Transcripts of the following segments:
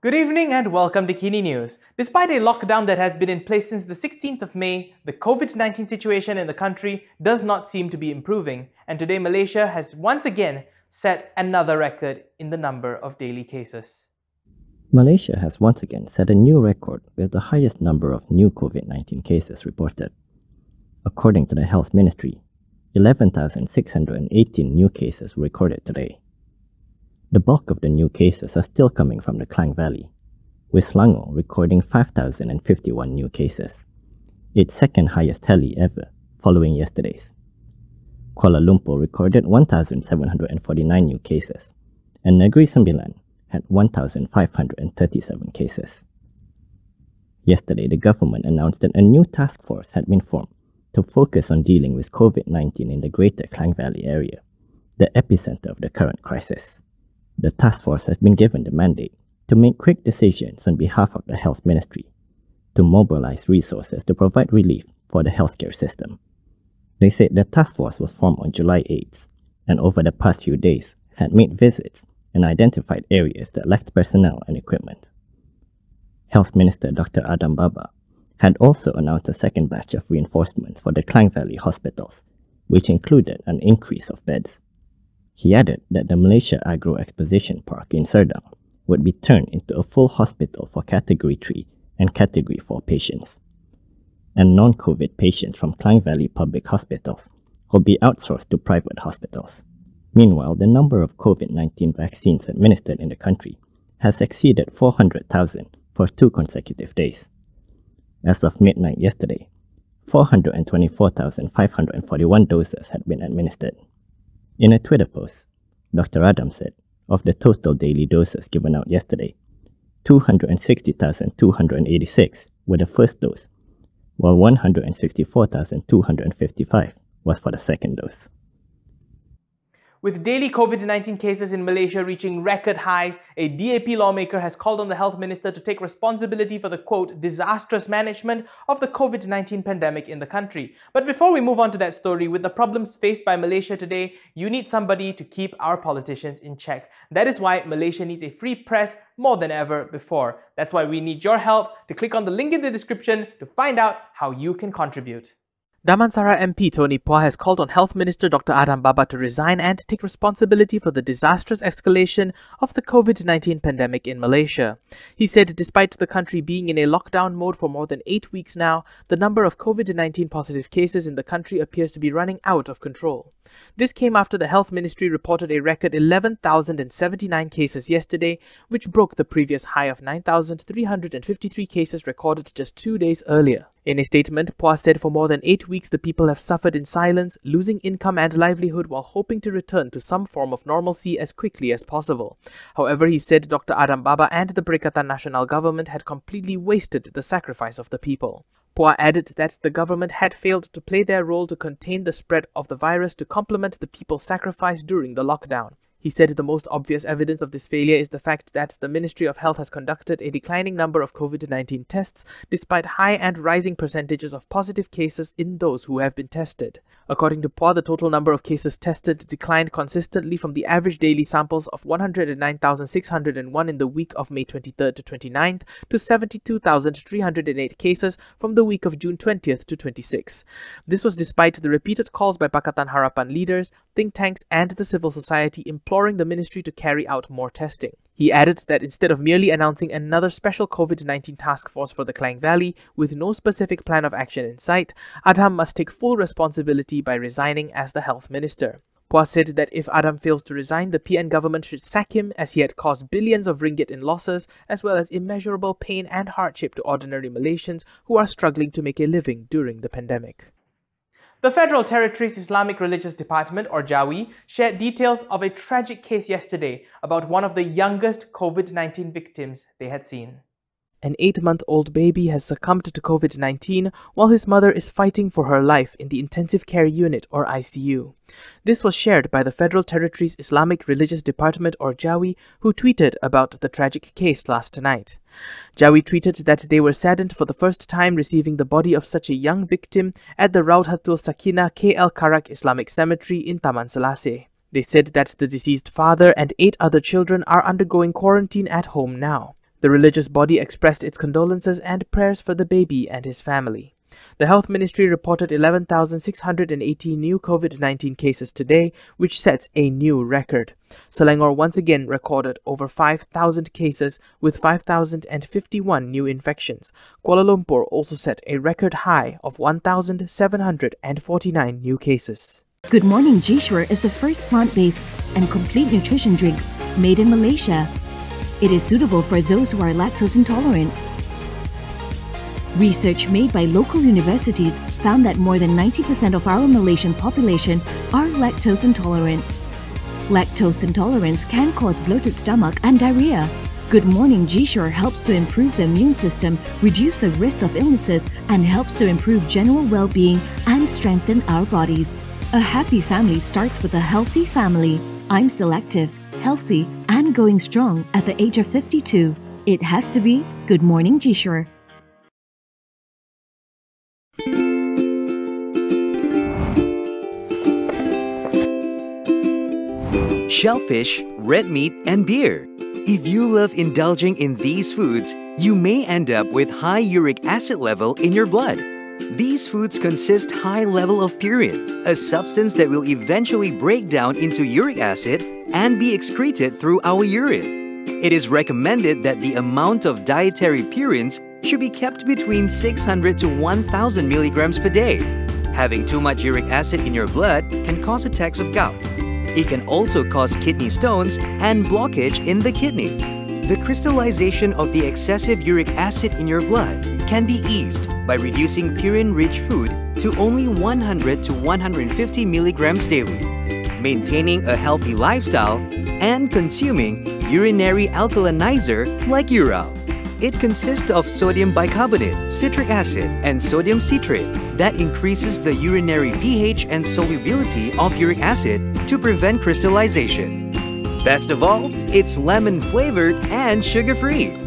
Good evening and welcome to Kini News. Despite a lockdown that has been in place since the 16th of May, the COVID-19 situation in the country does not seem to be improving, and today Malaysia has once again set another record in the number of daily cases. Malaysia has once again set a new record with the highest number of new COVID-19 cases reported. According to the Health Ministry, 11,618 new cases were recorded today. The bulk of the new cases are still coming from the Klang Valley, with Selangor recording 5,051 new cases, its second highest tally ever, following yesterday's. Kuala Lumpur recorded 1,749 new cases, and Negeri Sembilan had 1,537 cases. Yesterday, the government announced that a new task force had been formed to focus on dealing with COVID-19 in the Greater Klang Valley area, the epicenter of the current crisis. The task force has been given the mandate to make quick decisions on behalf of the Health Ministry, to mobilize resources to provide relief for the healthcare system. They said the task force was formed on July 8th, and over the past few days had made visits and identified areas that lacked personnel and equipment. Health Minister Dr. Adham had also announced a second batch of reinforcements for the Klang Valley hospitals, which included an increase of beds. He added that the Malaysia Agro Exposition Park in Serdang would be turned into a full hospital for Category 3 and Category 4 patients, and non-COVID patients from Klang Valley public hospitals will be outsourced to private hospitals. Meanwhile, the number of COVID-19 vaccines administered in the country has exceeded 400,000 for 2 consecutive days. As of midnight yesterday, 424,541 doses had been administered. In a Twitter post, Dr. Adham said, of the total daily doses given out yesterday, 260,286 were the first dose, while 164,255 was for the second dose. With daily COVID-19 cases in Malaysia reaching record highs, a DAP lawmaker has called on the health minister to take responsibility for the, quote, disastrous management of the COVID-19 pandemic in the country. But before we move on to that story, with the problems faced by Malaysia today, you need somebody to keep our politicians in check. That is why Malaysia needs a free press more than ever before. That's why we need your help. To click on the link in the description to find out how you can contribute. Damansara MP Tony Pua has called on Health Minister Dr. Adham to resign and take responsibility for the disastrous escalation of the COVID-19 pandemic in Malaysia. He said despite the country being in a lockdown mode for more than 8 weeks now, the number of COVID-19 positive cases in the country appears to be running out of control. This came after the Health Ministry reported a record 11,079 cases yesterday, which broke the previous high of 9,353 cases recorded just 2 days earlier. In a statement, Pua said for more than 8 weeks the people have suffered in silence, losing income and livelihood while hoping to return to some form of normalcy as quickly as possible. However, he said Dr. Adham and the Perikatan Nasional government had completely wasted the sacrifice of the people. Pua added that the government had failed to play their role to contain the spread of the virus to complement the people's sacrifice during the lockdown. He said the most obvious evidence of this failure is the fact that the Ministry of Health has conducted a declining number of COVID-19 tests despite high and rising percentages of positive cases in those who have been tested. According to Pua, the total number of cases tested declined consistently from the average daily samples of 109,601 in the week of May 23rd to 29th to 72,308 cases from the week of June 20th to 26th. This was despite the repeated calls by Pakatan Harapan leaders, think tanks and the civil society imploring the ministry to carry out more testing. He added that instead of merely announcing another special COVID-19 task force for the Klang Valley with no specific plan of action in sight, Adham must take full responsibility by resigning as the health minister. Pua said that if Adham fails to resign, the PN government should sack him as he had caused billions of ringgit in losses as well as immeasurable pain and hardship to ordinary Malaysians who are struggling to make a living during the pandemic. The Federal Territory's Islamic Religious Department, or JAWI, shared details of a tragic case yesterday about one of the youngest COVID-19 victims they had seen. An 8-month-old baby has succumbed to COVID-19 while his mother is fighting for her life in the Intensive Care Unit, or ICU. This was shared by the Federal Territory's Islamic Religious Department, or JAWI, who tweeted about the tragic case last night. JAWI tweeted that they were saddened for the first time receiving the body of such a young victim at the Raudhatul Sakinah KL Karak Islamic Cemetery in Taman Selaseh. They said that the deceased father and 8 other children are undergoing quarantine at home now. The religious body expressed its condolences and prayers for the baby and his family. The Health Ministry reported 11,680 new COVID-19 cases today, which sets a new record. Selangor once again recorded over 5,000 cases with 5,051 new infections. Kuala Lumpur also set a record high of 1,749 new cases. Good Morning G-Sure is the first plant-based and complete nutrition drink made in Malaysia. It is suitable for those who are lactose intolerant. Research made by local universities found that more than 90% of our Malaysian population are lactose intolerant. Lactose intolerance can cause bloated stomach and diarrhea. Good Morning G-Sure helps to improve the immune system, reduce the risk of illnesses, and helps to improve general well-being and strengthen our bodies. A happy family starts with a healthy family. I'm still active, healthy, and going strong at the age of 52. It has to be Good Morning G-Sure. Shellfish, red meat, and beer. If you love indulging in these foods, you may end up with high uric acid level in your blood. These foods consist high level of purine, a substance that will eventually break down into uric acid and be excreted through our urine. It is recommended that the amount of dietary purines should be kept between 600 to 1,000 milligrams per day. Having too much uric acid in your blood can cause attacks of gout. It can also cause kidney stones and blockage in the kidney. The crystallization of the excessive uric acid in your blood can be eased by reducing purine-rich food to only 100 to 150 milligrams daily, maintaining a healthy lifestyle, and consuming urinary alkalinizer like Ural. It consists of sodium bicarbonate, citric acid, and sodium citrate that increases the urinary pH and solubility of uric acid to prevent crystallization. Best of all, it's lemon-flavored and sugar-free.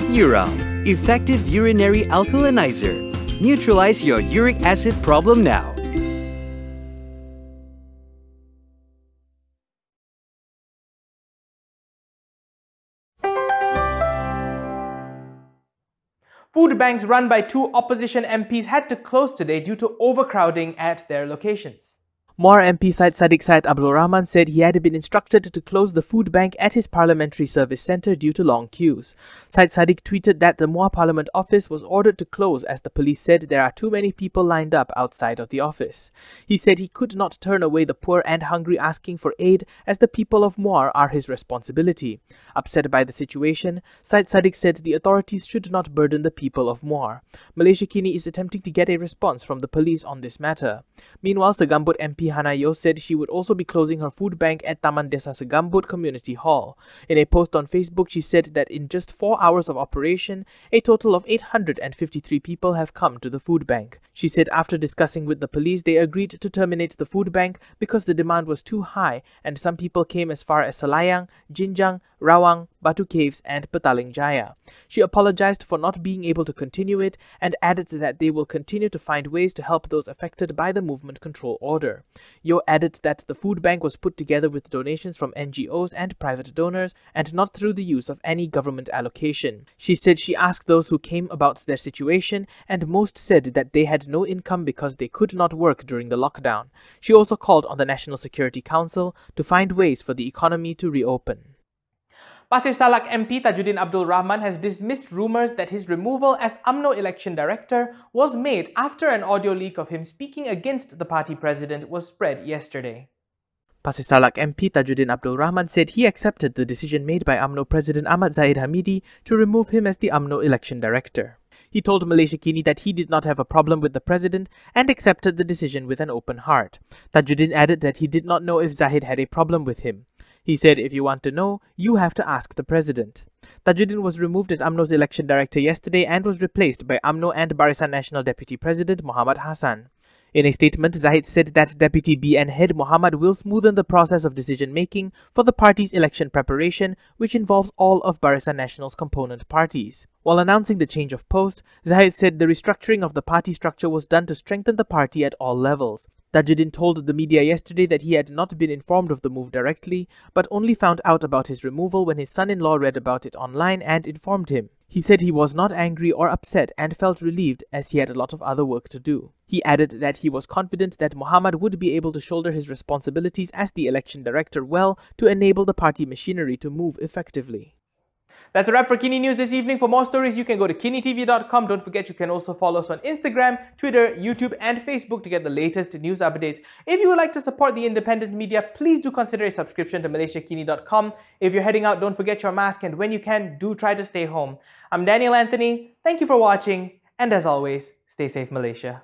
Ural, effective urinary alkalinizer. Neutralize your uric acid problem now. Food banks run by two opposition MPs had to close today due to overcrowding at their locations. Muar MP Syed Saddiq Syed Abdul Rahman said he had been instructed to close the food bank at his Parliamentary Service Centre due to long queues. Syed Saddiq tweeted that the Muar Parliament office was ordered to close as the police said there are too many people lined up outside of the office. He said he could not turn away the poor and hungry asking for aid as the people of Muar are his responsibility. Upset by the situation, Syed Saddiq said the authorities should not burden the people of Muar. Malaysia kini is attempting to get a response from the police on this matter. Meanwhile, Segambut MP Hanayo said she would also be closing her food bank at Taman Desa Segambut Community Hall. In a post on Facebook, she said that in just 4 hours of operation, a total of 853 people have come to the food bank. She said after discussing with the police, they agreed to terminate the food bank because the demand was too high and some people came as far as Selayang, Jinjang, Rawang, Batu Caves and Petaling Jaya. She apologized for not being able to continue it and added that they will continue to find ways to help those affected by the movement control order. Yo added that the food bank was put together with donations from NGOs and private donors and not through the use of any government allocation. She said she asked those who came about their situation and most said that they had no income because they could not work during the lockdown. She also called on the National Security Council to find ways for the economy to reopen. Pasir Salak MP Tajuddin Abdul Rahman has dismissed rumours that his removal as UMNO election director was made after an audio leak of him speaking against the party president was spread yesterday. Pasir Salak MP Tajuddin Abdul Rahman said he accepted the decision made by UMNO President Ahmad Zahid Hamidi to remove him as the UMNO election director. He told Malaysia Kini that he did not have a problem with the president and accepted the decision with an open heart. Tajuddin added that he did not know if Zahid had a problem with him. He said, if you want to know, you have to ask the president. Tajuddin was removed as UMNO's election director yesterday and was replaced by UMNO and Barisan Nasional Deputy President Muhammad Hassan. In a statement, Zahid said that Deputy BN head Muhammad will smoothen the process of decision-making for the party's election preparation, which involves all of Barisan Nasional's component parties. While announcing the change of post, Zahid said the restructuring of the party structure was done to strengthen the party at all levels. Tajudeen told the media yesterday that he had not been informed of the move directly, but only found out about his removal when his son-in-law read about it online and informed him. He said he was not angry or upset and felt relieved as he had a lot of other work to do. He added that he was confident that Muhammad would be able to shoulder his responsibilities as the election director well to enable the party machinery to move effectively. That's a wrap for Kini News this evening. For more stories, you can go to kinitv.com. Don't forget, you can also follow us on Instagram, Twitter, YouTube, and Facebook to get the latest news updates. If you would like to support the independent media, please do consider a subscription to malaysiakini.com. If you're heading out, don't forget your mask, and when you can, do try to stay home. I'm Daniel Anthony. Thank you for watching, and as always, stay safe, Malaysia.